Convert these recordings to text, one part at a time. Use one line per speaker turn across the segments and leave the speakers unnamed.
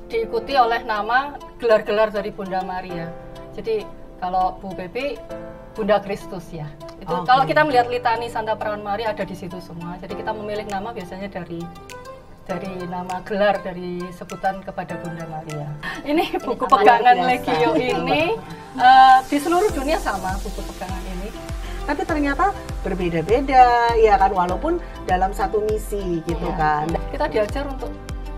diikuti oleh nama gelar-gelar dari Bunda Maria. Jadi kalau Bu Bebi Bunda Kristus ya. Itu kalau kita melihat litani Santa Perawan Maria ada di situ semua. Jadi kita memilih nama biasanya dari nama gelar dari sebutan kepada Bunda Maria. Ini buku pegangan Legio ini di seluruh dunia sama buku pegangan ini.
Tapi ternyata berbeda-beda ya kan, walaupun dalam satu misi gitu kan.
Kita diajar untuk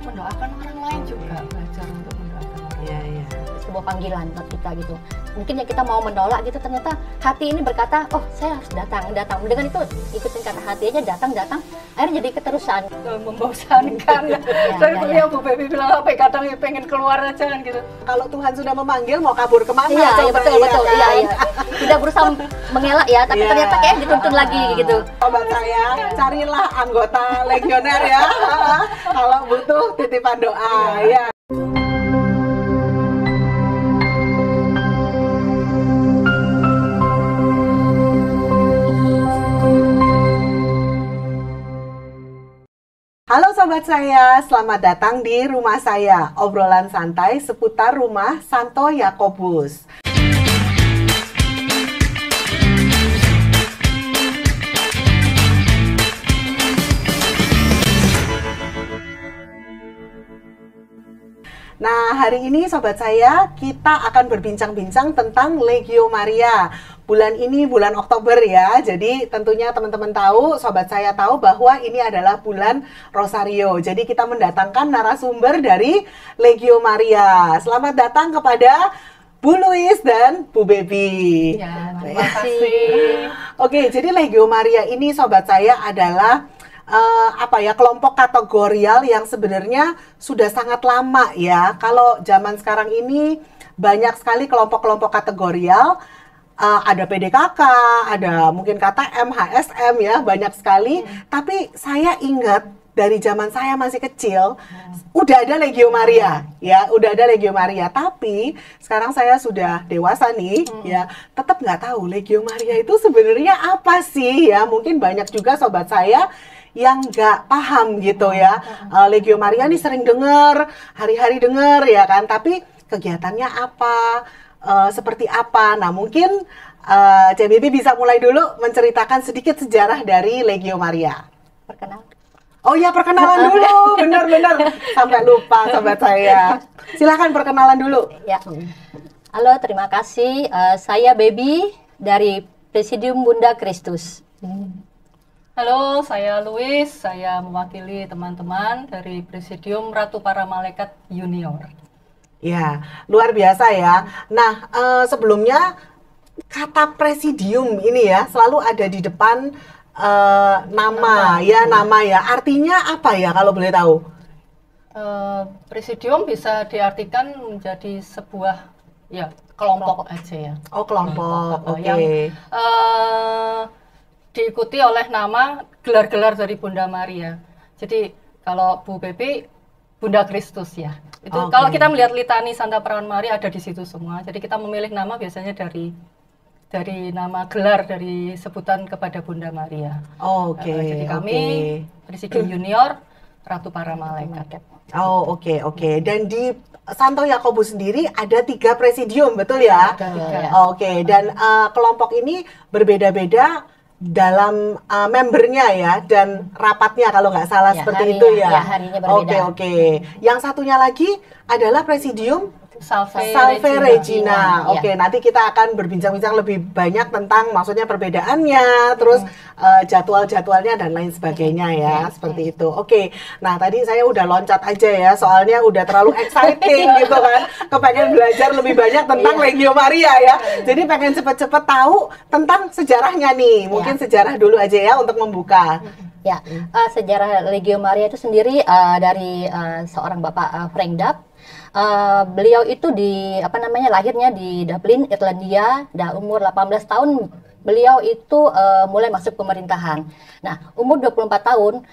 mendoakan orang lain juga, belajar untuk mendoakan orang lain.
Sebuah panggilan buat kita gitu. Mungkin ya kita mau menolak gitu, ternyata hati ini berkata, oh saya harus datang. Dengan itu ikutin kata hati aja, datang. Akhirnya jadi keterusan.
Membosankan. Dari beliau Bu Bebi bilang apa kadang pengen keluar aja kan gitu.
Kalau Tuhan sudah memanggil mau kabur kemana?
Iya, betul. Iya. Tidak berusaha mengelak ya, tapi ternyata kayak dituntun lagi gitu.
Sobat saya, carilah anggota legioner ya. Kalau butuh titipan doa ya. Halo sobat saya, selamat datang di rumah saya. Obrolan santai seputar rumah Santo Yakobus. Nah, hari ini sobat saya, kita akan berbincang-bincang tentang Legio Maria. Bulan ini bulan Oktober ya, jadi tentunya teman-teman tahu, sobat saya tahu bahwa ini adalah bulan Rosario. Jadi kita mendatangkan narasumber dari Legio Maria. Selamat datang kepada Bu Louise dan Bu Bebi.
Ya, terima kasih.
Oke, jadi Legio Maria ini sobat saya adalah kelompok kategorial yang sebenarnya sudah sangat lama ya. Kalau zaman sekarang ini banyak sekali kelompok-kelompok kategorial, ada PDKK, ada mungkin KTM, HSM ya, banyak sekali. Tapi saya ingat dari zaman saya masih kecil, udah ada Legio Maria ya, udah ada Legio Maria. Tapi sekarang saya sudah dewasa nih ya, tetap nggak tahu Legio Maria itu sebenarnya apa sih ya. Mungkin banyak juga sobat saya yang nggak paham gitu ya. Legio Maria nih sering dengar, hari-hari dengar ya kan, tapi kegiatannya apa, seperti apa. Nah mungkin CBB bisa mulai dulu menceritakan sedikit sejarah dari Legio Maria.
Perkenalan.
Oh ya, perkenalan dulu, benar-benar sampai lupa sobat saya. Silahkan perkenalan dulu.
Ya. Halo, terima kasih. Saya Bebi dari Presidium Bunda Kristus.
Halo, saya Louise. Saya mewakili teman-teman dari Presidium Ratu Para Malaikat Junior.
Ya, luar biasa ya. Nah, sebelumnya kata presidium ini ya selalu ada di depan nama ya. Artinya apa ya kalau boleh tahu?
Presidium bisa diartikan menjadi sebuah ya kelompok aja ya.
Oh, kelompok. Oke.
Yang diikuti oleh nama gelar-gelar dari Bunda Maria. Jadi kalau Bu Bebi Bunda Kristus ya. Itu kalau kita melihat litani Santa Perawan Maria ada di situ semua. Jadi kita memilih nama biasanya dari nama gelar dari sebutan kepada Bunda Maria. Jadi kami Presidium Junior Ratu Para Malaikat.
Oke. Dan di Santo Yakobus sendiri ada 3 presidium, betul ya? Oke. Dan kelompok ini berbeda-beda dalam membernya ya, dan rapatnya kalau nggak salah
Ya,
seperti
harinya,
itu ya.
Ya, harinya berbeda.
Oke. Yang satunya lagi adalah presidium
Salve
Regina.
Ya.
Oke, nanti kita akan berbincang-bincang lebih banyak tentang maksudnya perbedaannya, terus jadwal-jadwalnya dan lain sebagainya ya, seperti itu. Oke, nah tadi saya udah loncat aja ya, soalnya udah terlalu exciting gitu kan, kepengen belajar lebih banyak tentang Legio Maria ya. Jadi pengen cepet-cepet tahu tentang sejarahnya nih. Mungkin sejarah dulu aja ya untuk membuka.
Ya, sejarah Legio Maria itu sendiri dari seorang Bapak Frank Dapp. Beliau itu lahirnya di Dublin, Irlandia, dan umur 18 tahun beliau itu mulai masuk pemerintahan. Nah, umur 24 tahun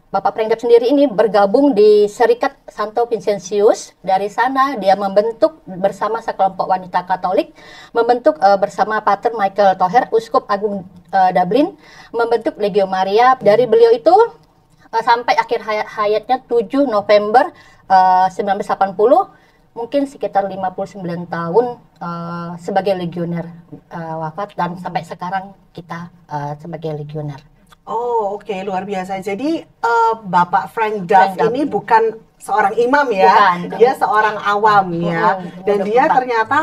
Bapak Frank Dapp sendiri ini bergabung di Serikat Santo Vincentius. Dari sana dia membentuk bersama sekelompok wanita Katolik, membentuk bersama Pater Michael Toher, Uskup Agung Dublin, membentuk Legio Maria. Dari beliau itu sampai akhir hayatnya 7 November 1980 mungkin sekitar 59 tahun sebagai legioner wafat, dan sampai sekarang kita sebagai legioner.
Oh, oke, luar biasa. Jadi Bapak Frank Duff
Frank Duff
ini bukan seorang imam ya,
Bukan.
dia seorang awam ya. Dan dia
24.
ternyata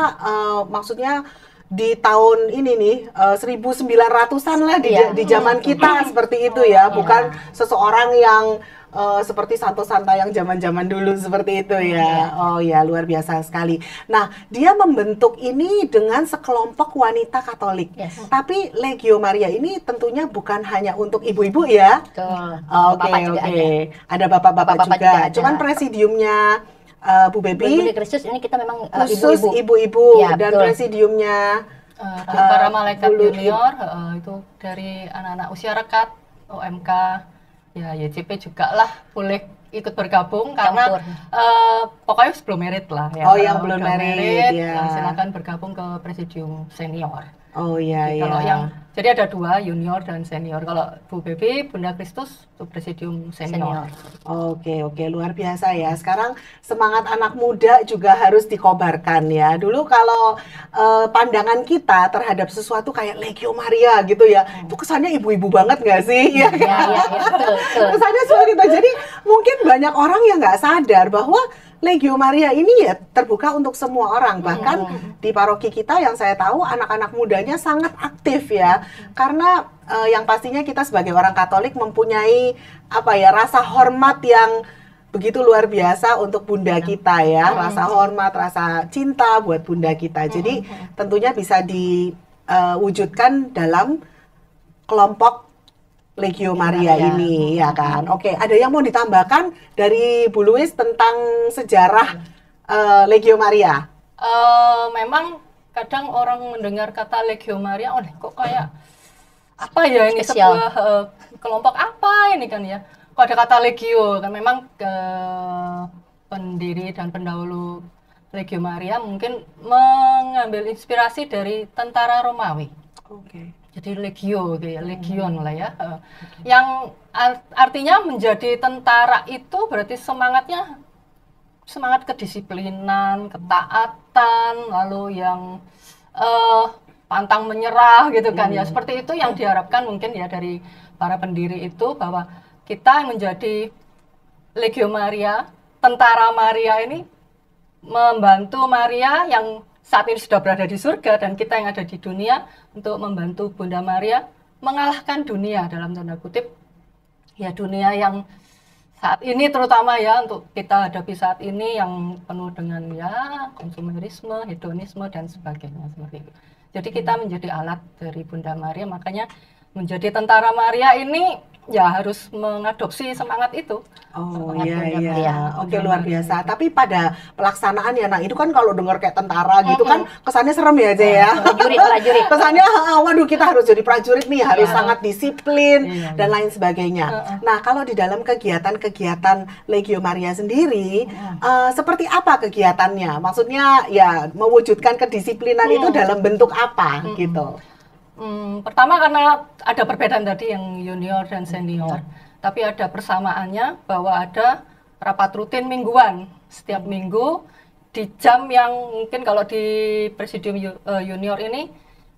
maksudnya di tahun ini nih 1900-an lah
Iya.
di zaman kita seperti itu ya, bukan seseorang yang seperti Santo Santa yang zaman-zaman dulu seperti itu ya. Oh ya, luar biasa sekali. Nah, dia membentuk ini dengan sekelompok wanita Katolik.
Yes.
Tapi Legio Maria ini tentunya bukan hanya untuk ibu-ibu ya.
Betul.
Oke,
Bapak juga
oke.
ada.
Ada bapak-bapak
Bapak-bapak
juga.
juga ada.
Cuman presidiumnya Bu
Bunda
Baby
Kristus ini kita memang
khusus
ibu-ibu.
ibu-ibu
Ya,
dan
betul.
presidiumnya
Para malaikat
Bulu-
junior itu dari anak-anak usia rekat, OMK, ya YCP juga lah boleh ikut bergabung karena
Campur.
pokoknya sebelum merit lah ya.
Oh, yang
Kalau
belum
udah
merit, ya.
silakan bergabung ke presidium senior.
Oh iya iya.
Kalau yang jadi ada 2, junior dan senior. Kalau Bu Baby, Bunda Kristus itu presidium senior.
Oke, oke, luar biasa ya. Sekarang semangat anak muda juga harus dikobarkan ya. Dulu kalau pandangan kita terhadap sesuatu kayak Legio Maria gitu ya, itu kesannya ibu-ibu banget nggak sih? Ya,
Ya, ya, ya, betul, betul.
kesannya seperti itu. Jadi mungkin banyak orang yang nggak sadar bahwa Legio Maria ini ya terbuka untuk semua orang. Bahkan di paroki kita yang saya tahu anak-anak mudanya sangat aktif ya. Karena yang pastinya kita sebagai orang Katolik mempunyai apa ya, rasa hormat yang begitu luar biasa untuk bunda kita ya. Rasa hormat, rasa cinta buat bunda kita. Jadi tentunya bisa diwujudkan dalam kelompok Legio Maria ini ya kan. Oke, ada yang mau ditambahkan dari Bu Louis tentang sejarah Legio Maria?
Memang kadang orang mendengar kata Legio Maria, oh kok kayak apa ya ini
Spesial.
sebuah kelompok apa ini kan ya. Kok ada kata Legio kan memang pendiri dan pendahulu Legio Maria mungkin mengambil inspirasi dari tentara Romawi.
Oke.
Jadi legio gitu ya, legion lah ya. Yang artinya menjadi tentara itu berarti semangatnya semangat kedisiplinan, ketaatan, lalu yang pantang menyerah gitu kan ya. Seperti itu yang diharapkan mungkin ya dari para pendiri itu, bahwa kita menjadi Legio Maria, tentara Maria ini membantu Maria yang saat ini sudah berada di surga dan kita yang ada di dunia untuk membantu Bunda Maria mengalahkan dunia dalam tanda kutip ya, dunia yang saat ini terutama ya untuk kita hadapi saat ini yang penuh dengan ya konsumerisme, hedonisme dan sebagainya seperti itu. Jadi kita menjadi alat dari Bunda Maria, makanya menjadi tentara Maria ini ya harus mengadopsi semangat itu.
Oh
Semangat
iya
Bunda
iya.
Maria.
Oke, luar biasa. Tapi pada pelaksanaan ya, nah itu kan kalau dengar kayak tentara gitu kan kesannya serem ya aja ya.
Prajurit.
Kesannya waduh kita harus jadi prajurit nih, harus sangat disiplin
Iya,
dan lain sebagainya. Nah, kalau di dalam kegiatan-kegiatan Legio Maria sendiri seperti apa kegiatannya? Maksudnya ya mewujudkan kedisiplinan itu dalam bentuk apa gitu?
Pertama karena ada perbedaan tadi yang junior dan senior, tapi ada persamaannya bahwa ada rapat rutin mingguan setiap minggu di jam yang mungkin kalau di presidium junior ini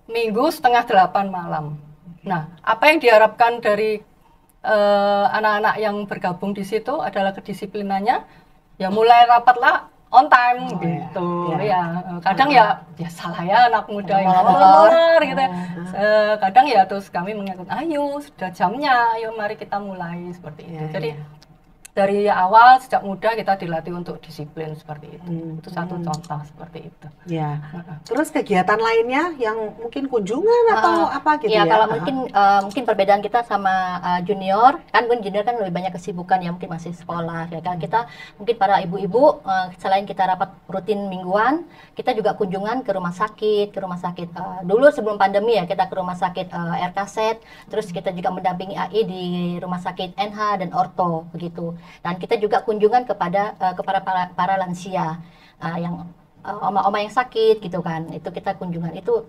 minggu 7:30 malam. Nah, apa yang diharapkan dari anak-anak yang bergabung di situ adalah kedisiplinannya, ya mulai rapatlah on time gitu ya. Kadang ya salah ya anak muda yang molor gitu. Kadang ya terus kami mengingatkan, ayo sudah jamnya, ayo mari kita mulai seperti itu. Jadi dari awal sejak muda kita dilatih untuk disiplin seperti itu. Itu satu contoh seperti itu.
Ya. Terus kegiatan lainnya yang mungkin kunjungan atau apa gitu ya?
Ya, kalau mungkin perbedaan kita sama junior, kan junior kan lebih banyak kesibukan ya, mungkin masih sekolah ya kan. Kita mungkin para ibu-ibu selain kita rapat rutin mingguan, kita juga kunjungan ke rumah sakit, dulu sebelum pandemi ya, kita ke rumah sakit RKZ, terus kita juga mendampingi AI di rumah sakit NH dan Orto begitu. Dan kita juga kunjungan kepada para lansia yang oma-oma yang sakit gitu kan. Itu kita kunjungan, itu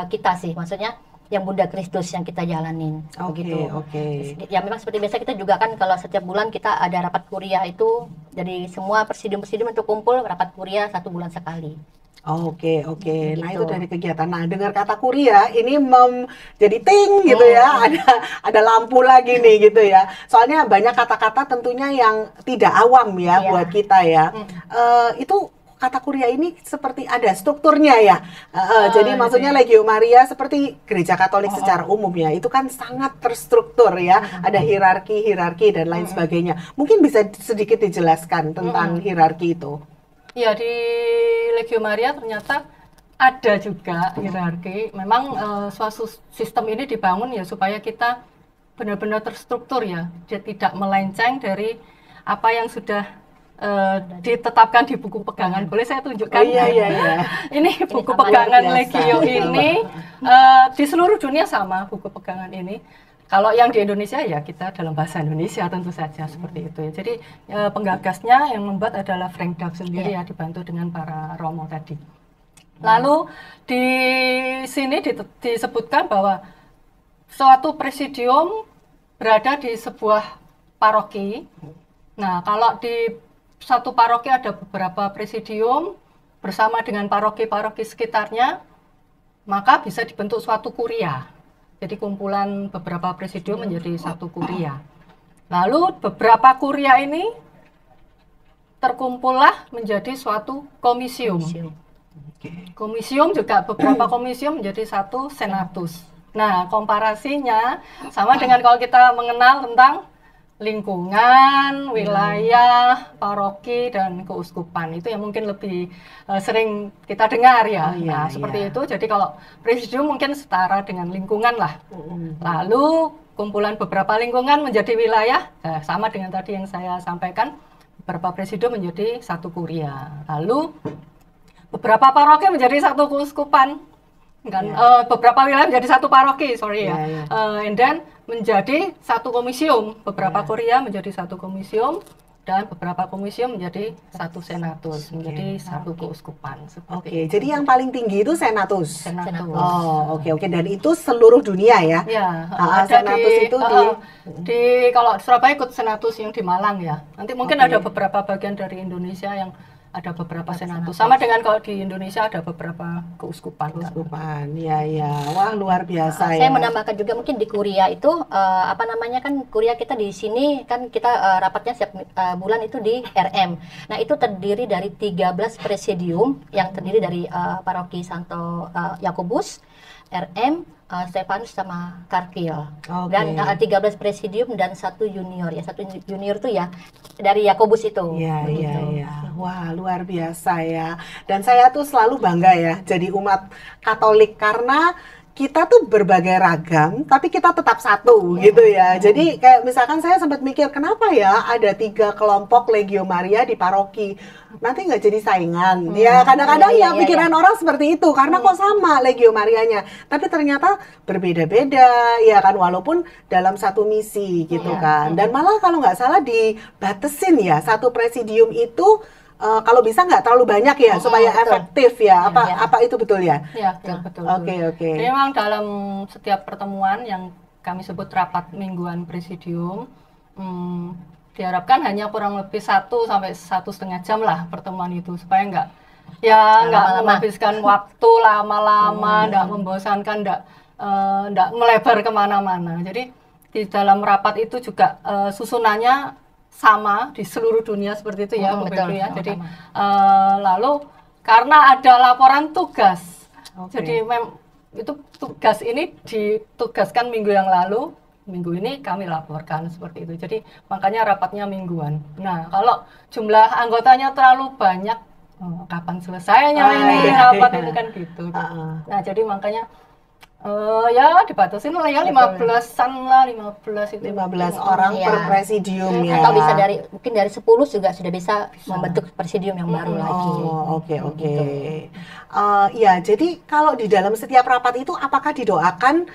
kita sih maksudnya yang Bunda Kristus yang kita jalanin.
Oke,
Begitu.
oke.
Ya memang seperti biasa kita juga kan kalau setiap bulan kita ada rapat kuliah itu, jadi semua presidium-presidium untuk kumpul rapat kuliah 1 bulan sekali.
Oke, oke. Nah,
Gitu.
itu dari kegiatan. Nah, dengar kata kuria, ini jadi ting gitu ya. Ada lampu lagi nih gitu ya. Soalnya banyak kata-kata tentunya yang tidak awam ya
Iya.
buat kita ya. Itu kata kuria ini seperti ada strukturnya ya. Jadi maksudnya Legio Maria seperti gereja Katolik secara umum ya. Itu kan sangat terstruktur ya. Ada hierarki dan lain sebagainya. Mungkin bisa sedikit dijelaskan tentang hierarki itu.
Ya, di Legio Maria ternyata ada juga hierarki. Memang suatu sistem ini dibangun ya supaya kita benar-benar terstruktur ya. Dia tidak melenceng dari apa yang sudah ditetapkan di buku pegangan. Boleh saya tunjukkan?
Iya.
Ini buku
sangat
pegangan
luar biasa.
Legio ini di seluruh dunia sama buku pegangan ini. Kalau yang di Indonesia ya kita dalam bahasa Indonesia tentu saja seperti itu ya. Jadi penggagasnya yang membuat adalah Frank Duff sendiri ya, dibantu dengan para romo tadi. Lalu di sini disebutkan bahwa suatu presidium berada di sebuah paroki. Nah, kalau di satu paroki ada beberapa presidium bersama dengan paroki-paroki sekitarnya, maka bisa dibentuk suatu kuria. Jadi kumpulan beberapa presidium menjadi satu kuria. Lalu beberapa kuria ini terkumpullah menjadi suatu komisium. Komisium juga beberapa komisium menjadi satu senatus. Nah, komparasinya sama dengan kalau kita mengenal tentang lingkungan, wilayah, paroki, dan keuskupan. Itu yang mungkin lebih sering kita dengar ya. Nah, seperti itu. Jadi kalau presidium mungkin setara dengan lingkungan lah. Lalu kumpulan beberapa lingkungan menjadi wilayah, sama dengan tadi yang saya sampaikan, beberapa presidium menjadi satu kuria. Lalu beberapa paroki menjadi satu keuskupan. Kan, beberapa wilayah menjadi satu paroki, and then menjadi satu komisium, beberapa kuria menjadi satu komisium, dan beberapa komisium menjadi satu senatus, menjadi satu keuskupan.
Oke, jadi yang paling tinggi itu senatus.
Senatus.
Oh, oke, dan itu seluruh dunia ya?
Ya, ada
senatus
di,
itu
di kalau Surabaya ikut senatus yang di Malang ya. Nanti mungkin ada beberapa bagian dari Indonesia yang ada beberapa senatus. Sama dengan kalau di Indonesia ada beberapa keuskupan.
Keuskupan, ya. Wah, luar biasa ya.
Saya menambahkan juga mungkin di kuria itu apa namanya kan kuria kita di sini kan kita rapatnya setiap bulan itu di RM. Nah, itu terdiri dari 13 presidium yang terdiri dari paroki Santo Yakobus, RM, Stefanus sama Karkil. Dan 13 presidium dan 1 junior ya. 1 junior itu ya dari Yakobus itu.
Iya. Wah, luar biasa ya. Dan saya tuh selalu bangga ya jadi umat Katolik karena kita tuh berbagai ragam, tapi kita tetap satu gitu ya. Jadi kayak misalkan saya sempat mikir kenapa ya ada 3 kelompok Legio Maria di paroki. Nanti nggak jadi saingan. Ya kadang-kadang ya pikiran orang seperti itu karena kok sama Legio Marianya. Tapi ternyata berbeda-beda ya kan walaupun dalam satu misi gitu kan. Dan malah kalau nggak salah dibatesin ya satu presidium itu kalau bisa nggak terlalu banyak ya supaya efektif ya. Apa itu betul ya?
Ya, betul.
Oke.
Memang dalam setiap pertemuan yang kami sebut rapat mingguan presidium, diharapkan hanya kurang lebih 1 sampai 1,5 jam lah pertemuan itu supaya nggak menghabiskan waktu lama-lama, nggak membosankan, nggak melebar kemana-mana. Jadi di dalam rapat itu juga susunannya sama di seluruh dunia seperti itu ya,
betul,
ya. Jadi lalu karena ada laporan tugas, jadi itu tugas ini ditugaskan minggu yang lalu, minggu ini kami laporkan seperti itu. Jadi makanya rapatnya mingguan. Nah, kalau jumlah anggotanya terlalu banyak, kapan selesainya ini rapat itu kan gitu. Nah, jadi makanya ya dibatasin lah ya 15-an lah, 15
orang per presidium ya.
Atau bisa mungkin dari 10 juga sudah bisa membentuk presidium yang baru lagi.
Oke. Ya, jadi kalau di dalam setiap rapat itu apakah didoakan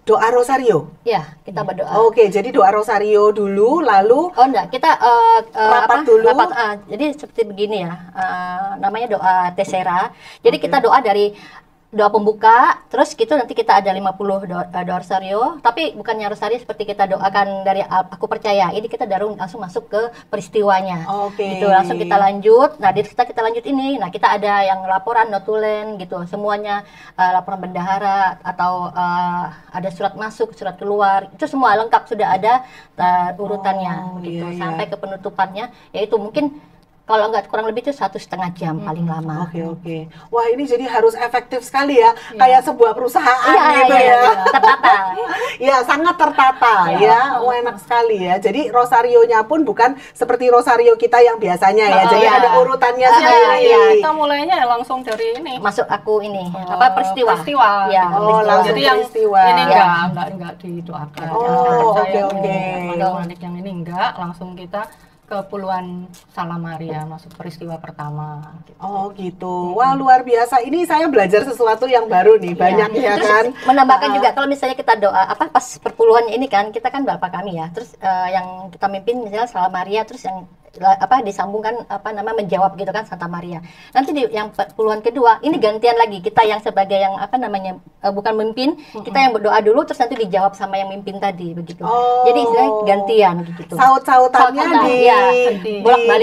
doa rosario?
Ya, kita berdoa.
Oke, jadi doa rosario dulu, lalu
enggak, kita
rapat dulu.
Jadi seperti begini ya, namanya doa Tesera. Jadi kita doa dari doa pembuka, terus gitu nanti kita ada 50 doa rosario, tapi bukannya rosario seperti kita doakan dari aku percaya. Ini kita langsung masuk ke peristiwanya.
Oke.
Gitu, langsung kita lanjut. Nah, kita lanjut ini. Nah, kita ada yang laporan notulen gitu. Semuanya laporan bendahara atau ada surat masuk, surat keluar. Itu semua lengkap sudah ada urutannya gitu. Sampai ke penutupannya, yaitu mungkin kalau nggak kurang lebih itu 1,5 jam paling lama.
Oke. Wah, ini jadi harus efektif sekali ya, kayak sebuah perusahaan gitu ya.
Tertata.
Ya, sangat tertata ya. Wah, enak sekali ya. Jadi rosarionya pun bukan seperti rosario kita yang biasanya ya. Jadi ada urutannya sendiri.
Kita mulainya langsung dari ini.
Masuk aku ini peristiwa.
Ya,
langsung
jadi yang
peristiwa.
ini enggak didoakan.
Oke.
Kalau yang ini enggak, langsung kita ke puluhan Salam Maria masuk peristiwa pertama gitu.
Oh gitu. Wah, luar biasa. Ini saya belajar sesuatu yang baru nih. Banyak ya kan.
Menambahkan juga kalau misalnya kita doa pas perpuluhan ini kan kita kan Bapa kami ya. Terus yang kita mimpin misalnya Salam Maria, terus yang disambungkan menjawab gitu kan Santa Maria. Nanti yang puluhan kedua ini gantian lagi kita yang sebagai yang bukan memimpin, kita yang berdoa dulu terus nanti dijawab sama yang mimpin tadi begitu. Jadi istilahnya gantian gitu.
Saut-sautannya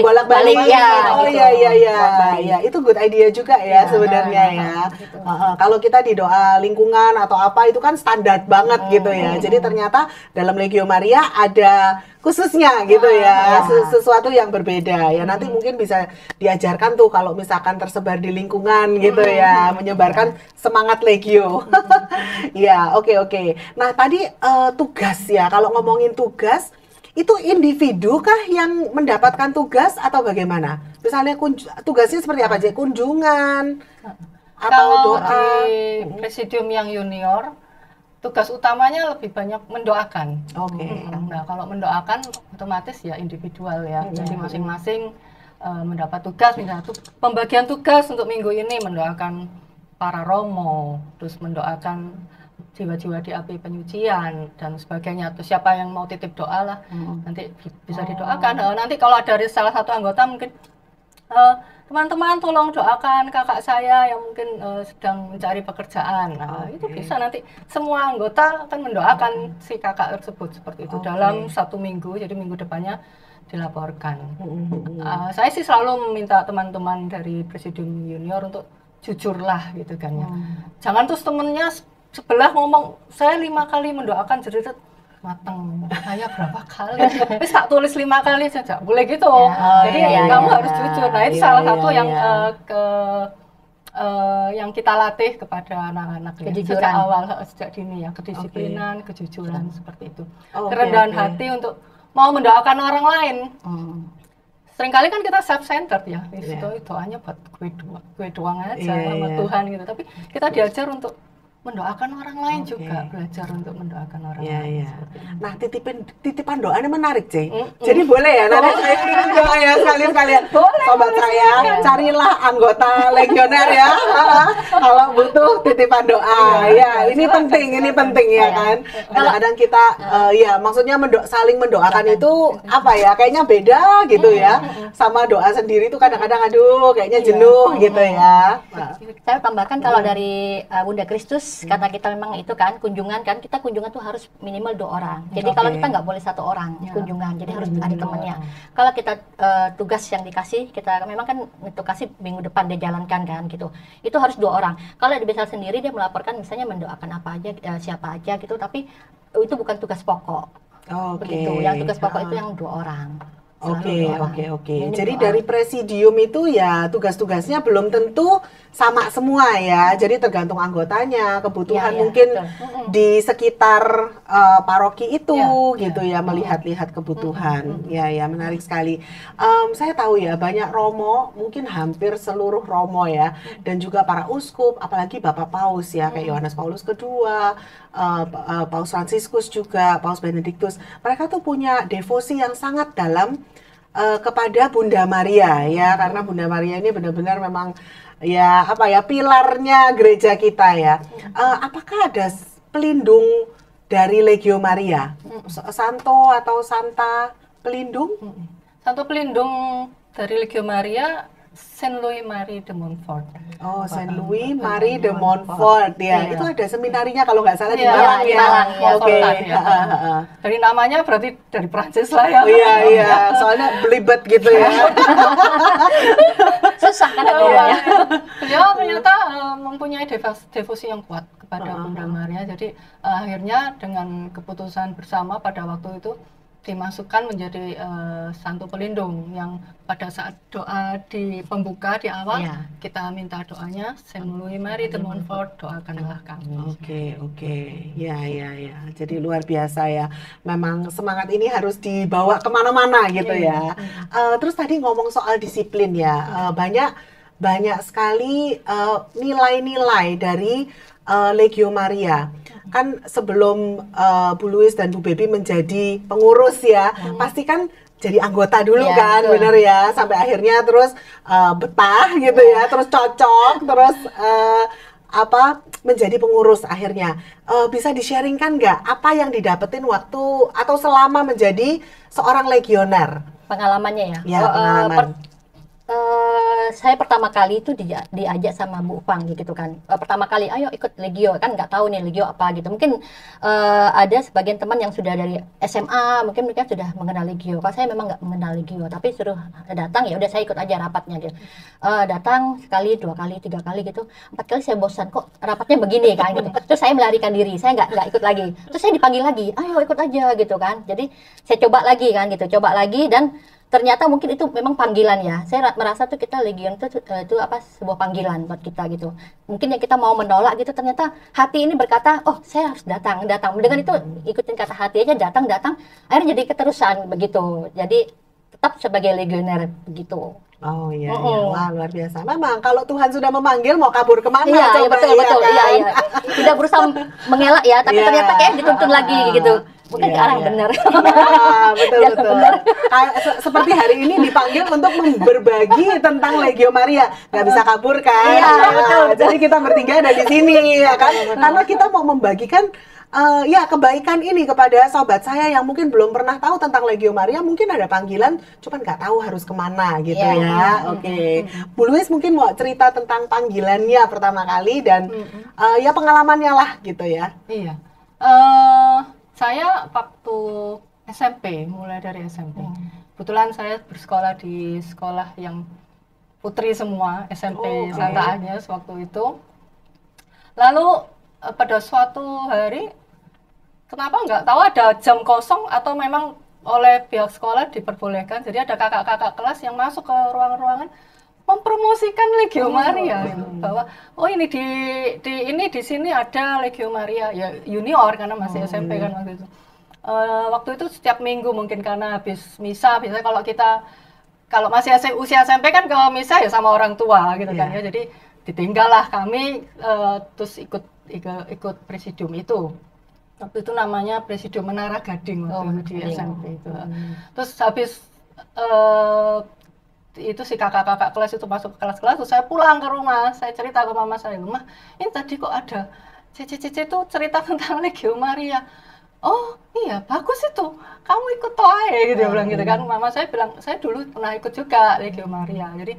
bolak-balik ya.
Oh
gitu.
iya. Itu good idea juga ya sebenarnya ya. Kalau kita di doa lingkungan atau apa itu kan standar banget gitu ya. Jadi ternyata dalam Legio Maria ada khususnya gitu ya, sesuatu yang berbeda ya. Nanti mungkin bisa diajarkan tuh kalau misalkan tersebar di lingkungan gitu ya, menyebarkan semangat Legio. Ya, oke. Nah, tadi tugas ya, kalau ngomongin tugas, itu individu kah yang mendapatkan tugas atau bagaimana? Misalnya tugasnya seperti apa aja? Kunjungan atau doa?
Di presidium yang junior, tugas utamanya lebih banyak mendoakan.
Oke.
Nah, kalau mendoakan otomatis ya individual ya. Jadi masing-masing mendapat tugas, misalnya pembagian tugas untuk minggu ini mendoakan para romo, terus mendoakan jiwa-jiwa di api penyucian dan sebagainya. Terus siapa yang mau titip doa lah, nanti bisa didoakan. Nanti kalau dari salah satu anggota mungkin teman-teman tolong doakan kakak saya yang mungkin sedang mencari pekerjaan. Nah, itu bisa nanti semua anggota akan mendoakan si kakak tersebut seperti itu dalam 1 minggu. Jadi minggu depannya dilaporkan. Saya sih selalu meminta teman-teman dari presidium junior untuk jujurlah gitu kan ya. Jangan terus temennya sebelah ngomong saya 5 kali mendoakan jadi matang, saya berapa kali? Tapi tak tulis 5 kali saja, boleh gitu. Jadi kamu harus jujur. Nah, itu salah satu yang yang kita latih kepada anak-anak sejak awal, sejak dini ya, kedisiplinan, kejujuran seperti itu. Kerendahan hati untuk mau mendoakan orang lain. Seringkali kan kita self-centered ya, itu doanya buat gue doang aja sama Tuhan gitu. Tapi kita diajar untuk mendoakan orang lain juga, belajar untuk mendoakan orang lain.
Nah, titipan doanya menarik, Jadi boleh ya, nanti saya titip doa ya sekalian. Sobat saya, carilah anggota legioner ya. Kalau butuh titipan doa, ini penting ya kan. Kadang-kadang kita, maksudnya saling mendoakan itu apa ya, kayaknya beda gitu ya. Sama doa sendiri itu kadang-kadang aduh, kayaknya jenuh gitu ya.
Saya tambahkan kalau dari Bunda Kristus, karena kita memang itu kan kunjungan tuh harus minimal 2 orang. Jadi kalau kita nggak boleh 1 orang kunjungan, jadi harus ada temannya. Kalau kita tugas yang dikasih, kita memang kan itu kasih minggu depan dia jalankan kan gitu. Itu harus 2 orang. Kalau bisa sendiri dia melaporkan misalnya mendoakan apa aja, siapa aja gitu, tapi itu bukan tugas pokok. Begitu. Yang tugas pokok itu yang 2 orang.
Oke. Jadi dari presidium itu ya tugas-tugasnya belum tentu sama semua ya. Jadi tergantung anggotanya, kebutuhan mungkin di sekitar paroki itu gitu ya, melihat-lihat kebutuhan. Ya, menarik sekali. Saya tahu ya banyak romo, mungkin hampir seluruh romo ya, dan juga para uskup, apalagi Bapak Paus ya, kayak Yohanes Paulus II, Paus Fransiskus juga, Paus Benediktus. Mereka tuh punya devosi yang sangat dalam kepada Bunda Maria ya, karena Bunda Maria ini benar-benar memang ya pilarnya gereja kita ya. Apakah ada pelindung dari Legio Maria? Santo atau Santa pelindung?
Santo pelindung dari Legio Maria Saint Louis Marie de Montfort.
Oh, Saint Louis Marie de Montfort ya.
Iya.
Itu ada seminarinya kalau nggak salah di
Iya,
Malang
di
ya.
Malang, ya.
Oke.
Ya. Dari namanya berarti dari Prancis lah ya.
Oh, iya. Soalnya belibet gitu ya.
Susah kan
Oh,
ngomongnya.
Beliau ternyata mempunyai devosi yang kuat kepada Bunda Maria. Jadi akhirnya dengan keputusan bersama pada waktu itu dimasukkan menjadi santo pelindung yang pada saat doa di pembuka di awal
Iya.
kita minta doanya Saint Louis Marie de Montfort, doakanlah kami.
Oke. Ya. Jadi luar biasa ya. Memang semangat ini harus dibawa kemana-mana gitu ya. Terus tadi ngomong soal disiplin ya. Banyak sekali nilai-nilai dari Legio Maria. Kan sebelum Bu Louis dan Bu Baby menjadi pengurus ya, pasti kan jadi anggota dulu
Iya,
kan,
betul.
bener ya, sampai akhirnya terus betah gitu ya, terus cocok, terus menjadi pengurus akhirnya. Bisa di-sharingkan nggak apa yang didapetin waktu atau selama menjadi seorang legioner?
Pengalamannya ya.
Ya, pengalaman.
Saya pertama kali itu diajak sama Bu Upang gitu kan. Pertama kali, ayo ikut Legio, kan nggak tahu nih Legio apa gitu. Mungkin ada sebagian teman yang sudah dari SMA, mungkin mereka sudah mengenal Legio. Kalau saya memang nggak mengenal Legio, tapi suruh datang ya udah saya ikut aja rapatnya gitu. Datang sekali, 2 kali, 3 kali gitu. 4 kali saya bosan, kok rapatnya begini kan gitu. Terus saya melarikan diri, saya nggak ikut lagi. Terus saya dipanggil lagi, ayo ikut aja gitu kan. Jadi saya coba lagi kan gitu, coba lagi dan ternyata mungkin itu memang panggilan ya. Saya merasa tuh kita legion itu apa sebuah panggilan buat kita gitu. Mungkin yang kita mau menolak gitu ternyata hati ini berkata, "Oh, saya harus datang." Dengan itu ikutin kata hati aja datang. Akhirnya jadi keterusan begitu. Jadi tetap sebagai legioner begitu.
Oh iya, wah luar biasa. Memang kalau Tuhan sudah memanggil mau kabur kemana?
Iya,
coba,
betul.
kan?
Iya. Tidak berusaha mengelak ya, tapi ternyata kayak dituntun lagi gitu. Mungkin ke arah yang benar.
Betul. Seperti hari ini dipanggil untuk berbagi tentang Legio Maria, nggak bisa kabur kan?
Iya, betul.
Jadi kita bertiga ada di sini, ya kan? Karena kita mau membagikan kebaikan ini kepada sobat saya yang mungkin belum pernah tahu tentang Legio Maria, mungkin ada panggilan, cuman nggak tahu harus kemana gitu ya. Oke. Bu Louis mungkin mau cerita tentang panggilannya pertama kali dan pengalamannya lah gitu ya.
Iya. Saya waktu SMP, mulai dari SMP. Kebetulan saya bersekolah di sekolah yang putri semua, SMP Santa Agnes waktu itu. Lalu pada suatu hari, kenapa nggak tahu ada jam kosong atau memang oleh pihak sekolah diperbolehkan. Jadi ada kakak-kakak kelas yang masuk ke ruangan-ruangan mempromosikan Legio Maria gitu. Bahwa ini di sini ada Legio Maria ya junior karena masih SMP kan waktu itu. Waktu itu setiap minggu mungkin karena habis misa biasanya kalau masih usia SMP kan kalau misa ya sama orang tua gitu kan ya. Jadi ditinggallah kami terus ikut presidium itu. Waktu itu namanya Presidium Menara Gading waktu itu di SMP itu. Terus habis itu si kakak-kakak kelas itu masuk ke kelas-kelas, terus saya pulang ke rumah, saya cerita ke mama saya, "Mah, ini tadi kok ada Cece itu cerita tentang Legio Maria." "Oh iya, bagus itu, kamu ikut toa gitu," dia bilang gitu kan. Mama saya bilang, "Saya dulu pernah ikut juga Legio Maria." Jadi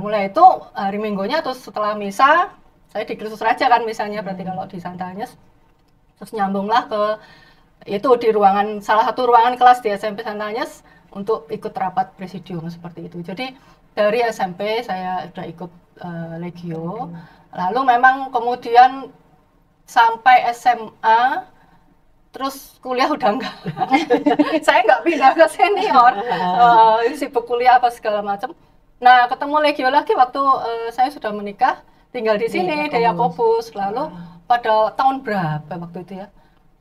mulai itu hari Minggunya terus setelah misa, saya di Kristus Raja kan misalnya, berarti kalau di Santa Agnes, terus nyambunglah ke itu di salah satu ruangan kelas di SMP Santa Agnes untuk ikut rapat presidium seperti itu. Jadi dari SMP saya sudah ikut Legio. Lalu memang kemudian sampai SMA, terus kuliah udah enggak. Saya nggak pindah ke senior, sibuk kuliah apa segala macam. Nah ketemu Legio lagi waktu saya sudah menikah, tinggal di sini di Yakobus. Lalu pada tahun berapa waktu itu ya?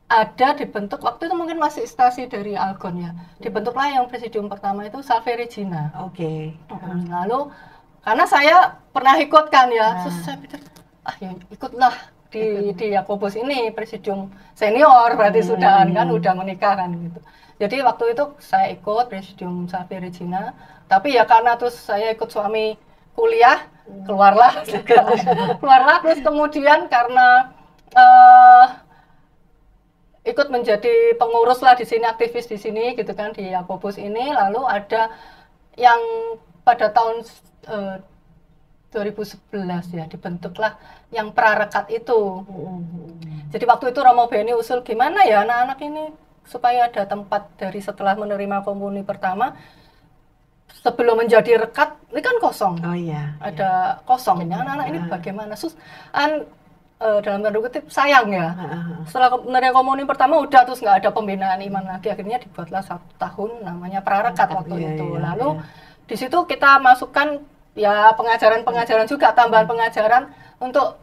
Ada dibentuk, waktu itu mungkin masih stasi dari Algon ya, dibentuklah yang presidium pertama itu Salve Regina. Lalu karena saya pernah ikut kan ya, terus saya pikir ya ikutlah di Yakobus ini presidium senior berarti sudah kan udah menikah kan gitu. Jadi waktu itu saya ikut presidium Salve Regina, tapi ya karena terus saya ikut suami kuliah keluarlah terus kemudian karena ikut menjadi pengurus lah di sini, aktivis di sini gitu kan di Yakobus ini. Lalu ada yang pada tahun 2011 ya dibentuklah yang prarekat itu. Jadi waktu itu Romo Beni usul gimana ya anak-anak ini supaya ada tempat dari setelah menerima komuni pertama sebelum menjadi rekat, ini kan kosong.
Oh iya.
Ada kosong. Ini anak-anak ini bagaimana? Dalam tanda kutip sayang ya. Setelah menerima komuni pertama udah terus nggak ada pembinaan iman lagi. Akhirnya dibuatlah 1 tahun namanya prarekat waktu itu. Lalu di situ kita masukkan ya pengajaran-pengajaran juga, tambahan pengajaran untuk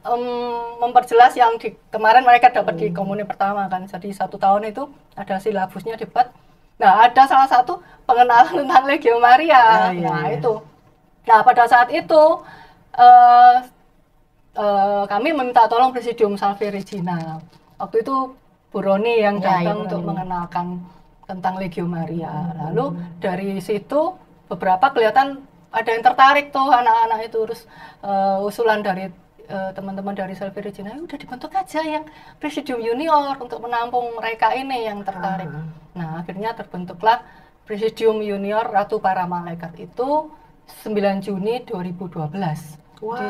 memperjelas yang kemarin mereka dapat di komuni pertama kan. Jadi 1 tahun itu ada silabusnya debat. Nah, ada salah satu pengenalan tentang Legio Maria. Itu. Nah, pada saat itu kami meminta tolong Presidium Salve Regina. Waktu itu Bu Roni yang datang untuk mengenalkan tentang Legio Maria. Lalu dari situ beberapa kelihatan ada yang tertarik tuh anak-anak itu, terus usulan dari teman-teman dari Salve Regina, udah dibentuk aja yang Presidium Junior untuk menampung mereka ini yang tertarik. Nah, akhirnya terbentuklah Presidium Junior Ratu Para Malaikat itu 9 Juni 2012.
Wah,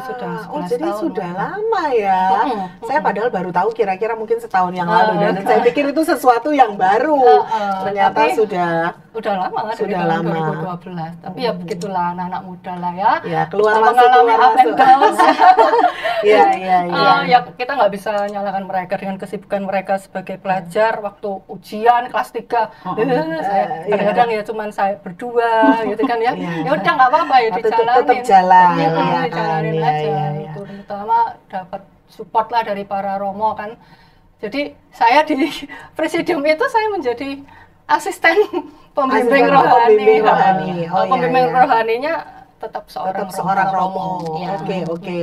jadi
sudah lama ya. Saya padahal baru tahu kira-kira mungkin setahun yang lalu, dan saya pikir itu sesuatu yang baru. Ternyata
udah lama,
sudah
dari
lama.
2012. Tapi ya begitulah anak-anak muda lah ya.
Ya, keluar
mengalami up and down.
Iya.
Ya kita nggak bisa nyalakan mereka dengan kesibukan mereka sebagai pelajar waktu ujian kelas 3. Saya kadang-kadang ya cuman saya berdua gitu kan ya. Ya udah nggak apa-apa ya dijalanin.
Tetap jalan.
Dijalanin aja. Itu terutama dapat support lah dari para romo kan. Jadi saya di presidium itu saya menjadi asisten pembimbing rohani. Pembimbing rohaninya tetap seorang romo.
Oke,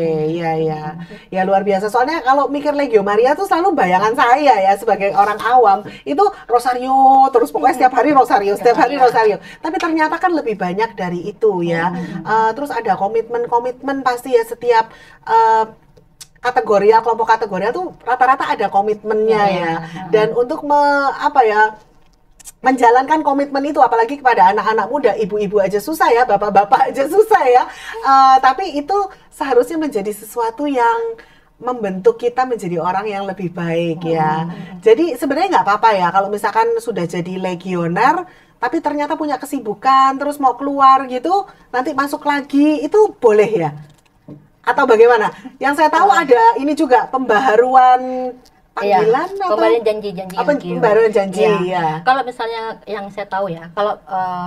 ya luar biasa. Soalnya kalau mikir Legio Maria tuh selalu bayangan saya ya sebagai orang awam itu rosario terus, pokoknya setiap hari rosario. Tapi ternyata kan lebih banyak dari itu ya. Terus ada komitmen pasti ya setiap kategorial, kelompok kategorial tuh rata-rata ada komitmennya ya. Dan untuk menjalankan komitmen itu, apalagi kepada anak-anak muda, ibu-ibu aja susah ya, bapak-bapak aja susah ya. Tapi itu seharusnya menjadi sesuatu yang membentuk kita menjadi orang yang lebih baik ya. Jadi sebenarnya nggak apa-apa ya kalau misalkan sudah jadi legioner, tapi ternyata punya kesibukan, terus mau keluar gitu, nanti masuk lagi, itu boleh ya? Atau bagaimana? Yang saya tahu ada ini juga pembaharuan panggilan atau
pemberian janji
pembaruan janji ya.
Kalau misalnya yang saya tahu ya, kalau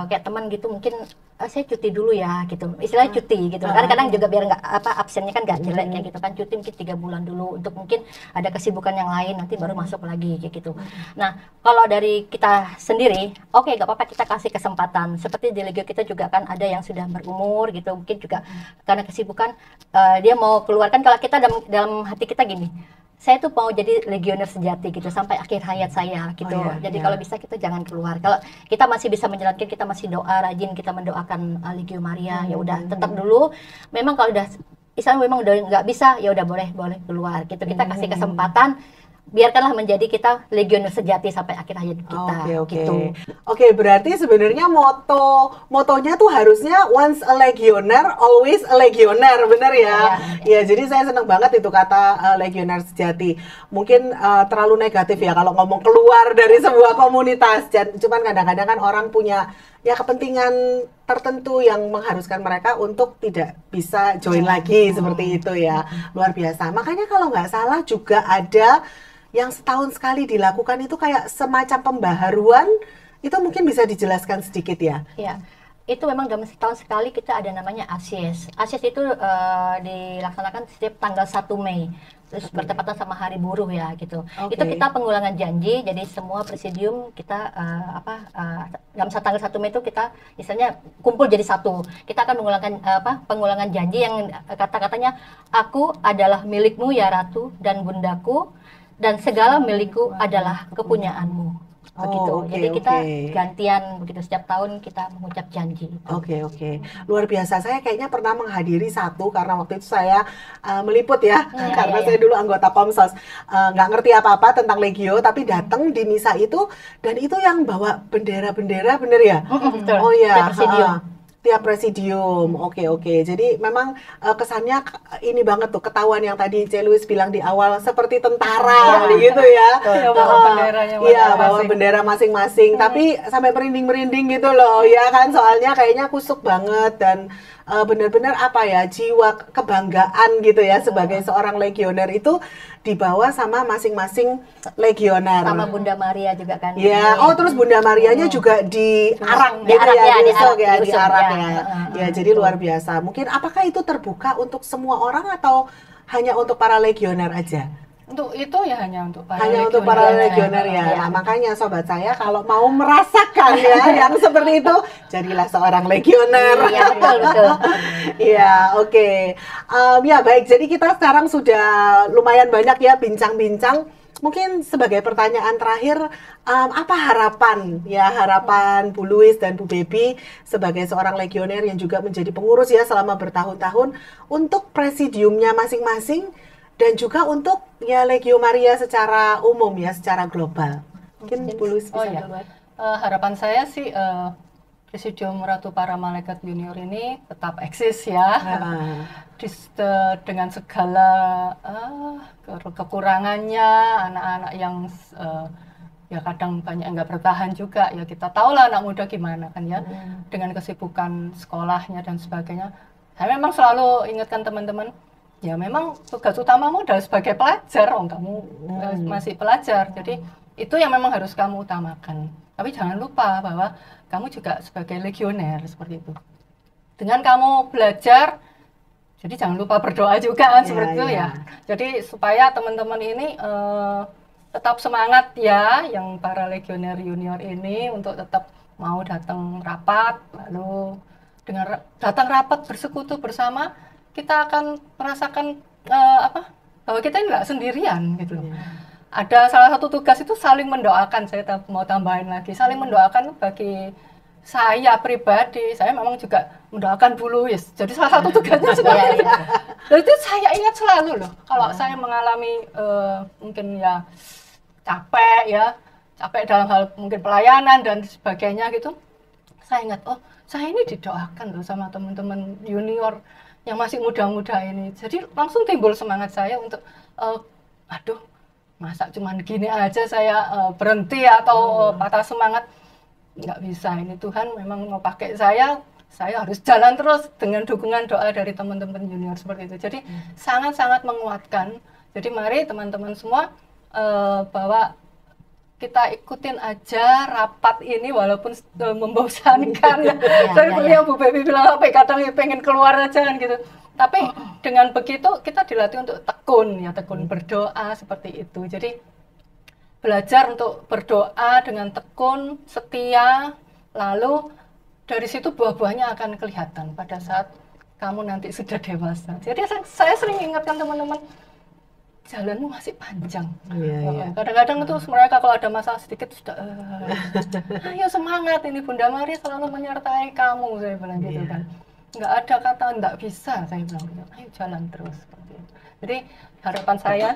kayak teman gitu mungkin saya cuti dulu ya gitu, istilahnya cuti gitu. Kadang-kadang juga biar nggak absennya kan nggak jelek kayak gitu kan, cuti mungkin 3 bulan dulu untuk mungkin ada kesibukan yang lain, nanti baru masuk lagi kayak gitu. Nah, kalau dari kita sendiri, oke, nggak apa-apa, kita kasih kesempatan. Seperti di Legio kita juga kan ada yang sudah berumur gitu, mungkin juga karena kesibukan dia mau keluarkan. Kalau kita dalam hati kita gini, saya tuh mau jadi legioner sejati gitu sampai akhir hayat saya gitu. Jadi kalau bisa kita jangan keluar. Kalau kita masih bisa menjalankan, kita masih doa rajin, kita mendoakan Legio Maria, ya udah tetap dulu. Memang kalau udah memang udah nggak bisa, ya udah boleh keluar gitu. Kita kasih kesempatan, biarkanlah menjadi kita legioner sejati sampai akhir hayat kita. Gitu.
Oke, berarti sebenarnya motonya tuh harusnya once a legioner, always a legioner, bener ya? Ya, jadi saya senang banget itu kata legioner sejati. Mungkin terlalu negatif ya kalau ngomong keluar dari sebuah komunitas. Cuman kadang-kadang kan orang punya ya kepentingan tertentu yang mengharuskan mereka untuk tidak bisa join lagi seperti itu ya. Luar biasa. Makanya kalau nggak salah juga ada yang setahun sekali dilakukan itu kayak semacam pembaharuan, itu mungkin bisa dijelaskan sedikit ya?
Iya, itu memang dalam setahun sekali kita ada namanya ASIES. ASIES itu dilaksanakan setiap tanggal 1 Mei, terus bertepatan sama Hari Buruh ya gitu. Itu kita pengulangan janji, jadi semua presidium kita dalam tanggal 1 Mei itu kita misalnya kumpul jadi satu. Kita akan pengulangan janji yang kata-katanya, aku adalah milikmu ya Ratu dan bundaku, dan segala milikku adalah kepunyaanmu. Begitu. Jadi kita gantian begitu, setiap tahun kita mengucap janji.
Oke. Luar biasa. Saya kayaknya pernah menghadiri satu karena waktu itu saya meliput ya, karena saya dulu anggota Komsos. Nggak ngerti apa-apa tentang Legio, tapi datang di misa itu, dan itu yang bawa bendera-bendera, bener ya?
Betul.
Oh ya. Tiap presidium, oke. Jadi memang kesannya ini banget tuh, ketahuan yang tadi C. Louis bilang di awal seperti tentara gitu ya.
Ya, bawa benderanya
Iya, bawa
masing-masing.
bendera masing-masing. Tapi sampai merinding-merinding gitu loh, ya kan? Soalnya kayaknya kusuk banget dan benar-benar apa ya, jiwa kebanggaan gitu ya sebagai seorang legioner itu dibawa sama masing-masing legioner.
Sama Bunda Maria juga kan.
Ya, oh terus Bunda Marianya juga diarak gitu
Diarak
ya,
ya,
diusung ya,
diusung,
diarak
ya.
ya. Ya, jadi luar biasa. Mungkin apakah itu terbuka untuk semua orang atau hanya untuk para legioner aja?
Untuk itu ya hanya untuk para
Hanya untuk para legioner ya. Nah, makanya sobat saya kalau mau merasakan ya yang seperti itu, jadilah seorang legioner.
Iya, betul.
Iya, oke. Ya baik, jadi kita sekarang sudah lumayan banyak ya bincang-bincang. Mungkin sebagai pertanyaan terakhir, apa harapan Bu Louis dan Bu Baby sebagai seorang legioner yang juga menjadi pengurus ya selama bertahun-tahun untuk presidiumnya masing-masing dan juga untuk ya Legio Maria secara umum ya, secara global. Mungkin Bu Louis bisa duluan.
Harapan saya sih Presidium Ratu Para Malaikat Junior ini tetap eksis ya. Dengan segala kekurangannya, anak-anak yang ya kadang banyak nggak bertahan juga, ya kita tahu lah anak muda gimana kan ya, dengan kesibukan sekolahnya dan sebagainya. Saya memang selalu ingatkan teman-teman, ya memang tugas utamamu adalah sebagai pelajar, kamu masih pelajar, jadi itu yang memang harus kamu utamakan. Tapi jangan lupa bahwa kamu juga sebagai legioner seperti itu. Dengan kamu belajar, jadi jangan lupa berdoa juga kan seperti itu ya. Jadi supaya teman-teman ini tetap semangat ya, yang para legioner junior ini untuk tetap mau datang rapat, lalu dengan datang rapat bersekutu bersama, kita akan merasakan bahwa kita ini nggak sendirian gitu loh. Ada salah satu tugas itu saling mendoakan, saya mau tambahin lagi, saling mendoakan bagi saya pribadi, saya memang juga mendoakan Bu Louis. Jadi salah satu tugasnya seperti itu. Jadi saya ingat selalu loh, kalau saya mengalami mungkin ya capek dalam hal mungkin pelayanan dan sebagainya gitu, saya ingat, oh saya ini didoakan loh sama teman-teman junior yang masih muda-muda ini. Jadi langsung timbul semangat saya untuk, aduh masa cuman gini aja saya berhenti atau patah semangat. Nggak bisa, ini Tuhan memang mau pakai saya harus jalan terus dengan dukungan doa dari teman-teman junior seperti itu. Jadi sangat-sangat menguatkan. Jadi mari teman-teman semua bahwa kita ikutin aja rapat ini walaupun membosankan ya. Saya Bu Baby bilang sampai kadang pengen keluar aja kan gitu. Tapi dengan begitu kita dilatih untuk tekun berdoa seperti itu. Jadi belajar untuk berdoa dengan tekun, setia, lalu dari situ buah-buahnya akan kelihatan pada saat kamu nanti sudah dewasa. Jadi saya sering ingatkan teman-teman, jalanmu masih panjang. Kadang-kadang itu mereka kalau ada masalah sedikit sudah, ayo semangat, ini Bunda Maria selalu menyertai kamu, saya bilang gitu kan. Nggak ada kata nggak bisa, saya bilang gitu. Ayo jalan terus. Jadi harapan saya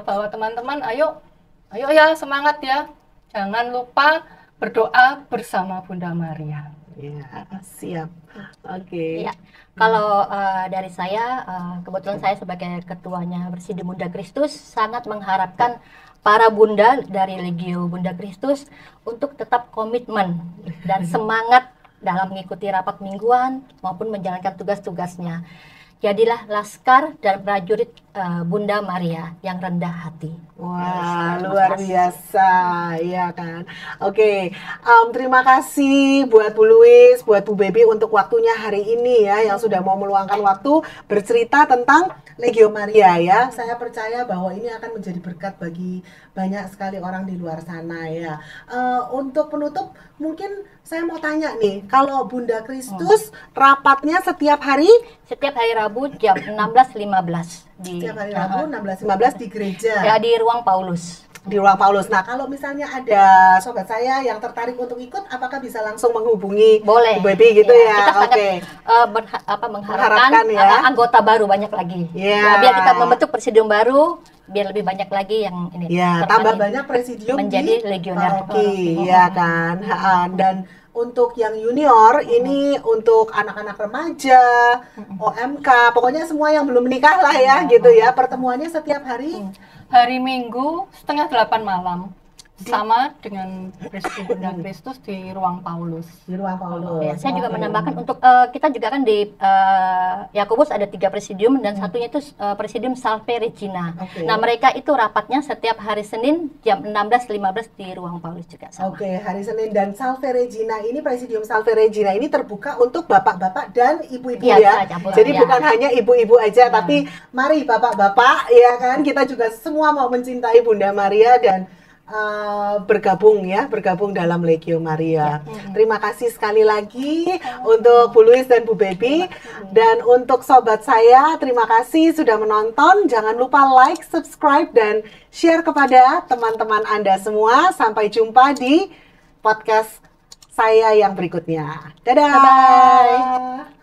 bahwa teman-teman ayo ya semangat ya, jangan lupa berdoa bersama Bunda Maria.
Ya, siap. Oke.
Ya, kalau dari saya, kebetulan saya sebagai ketuanya Presidium Bunda Kristus sangat mengharapkan para bunda dari Legio Bunda Kristus untuk tetap komitmen dan semangat dalam mengikuti rapat mingguan maupun menjalankan tugas-tugasnya. Jadilah laskar dan prajurit Bunda Maria yang rendah hati.
Wah, luar biasa, ya kan. Oke, terima kasih buat Bu Louis, buat Bu Baby untuk waktunya hari ini ya, yang sudah mau meluangkan waktu bercerita tentang Legio Maria ya. Saya percaya bahwa ini akan menjadi berkat bagi banyak sekali orang di luar sana ya. Untuk penutup, mungkin saya mau tanya nih, kalau Bunda Kristus rapatnya setiap hari?
Setiap hari Rabu jam 16.15
Setiap hari Rabu 16.15 di gereja.
Ya, di Ruang Paulus.
Di Ruang Paulus. Nah, kalau misalnya ada sobat saya yang tertarik untuk ikut, apakah bisa langsung menghubungi
Boleh.
Bu Baby gitu ya?
Kita sangat mengharapkan
ya.
Anggota baru banyak lagi.
Ya.
Biar kita membentuk presidium baru, biar lebih banyak lagi yang ini.
Ya, tambah banyak presidium
menjadi
di
legioner.
Paroki, ya kan. Dan untuk yang junior, ini untuk anak-anak remaja, OMK, pokoknya semua yang belum menikah lah ya gitu ya. Pertemuannya setiap hari?
Hari Minggu setengah 8 malam. Sama dengan Bunda Kristus di Ruang Paulus.
Di Ruang Paulus.
Ya, saya juga menambahkan untuk kita juga kan di Yakobus ada 3 presidium dan satunya itu presidium Salve Regina. Nah, mereka itu rapatnya setiap hari Senin jam 16.15 di Ruang Paulus juga sama.
Hari Senin. Dan Salve Regina ini, presidium Salve Regina ini terbuka untuk bapak-bapak dan ibu-ibu ya. Jadi bukan hanya ibu-ibu aja, tapi mari bapak-bapak ya kan, kita juga semua mau mencintai Bunda Maria dan bergabung dalam Legio Maria. Terima kasih sekali lagi untuk Bu Louis dan Bu Baby, dan untuk sobat saya terima kasih sudah menonton. Jangan lupa like, subscribe dan share kepada teman-teman Anda semua. Sampai jumpa di podcast saya yang berikutnya. Dadah.
Bye-bye.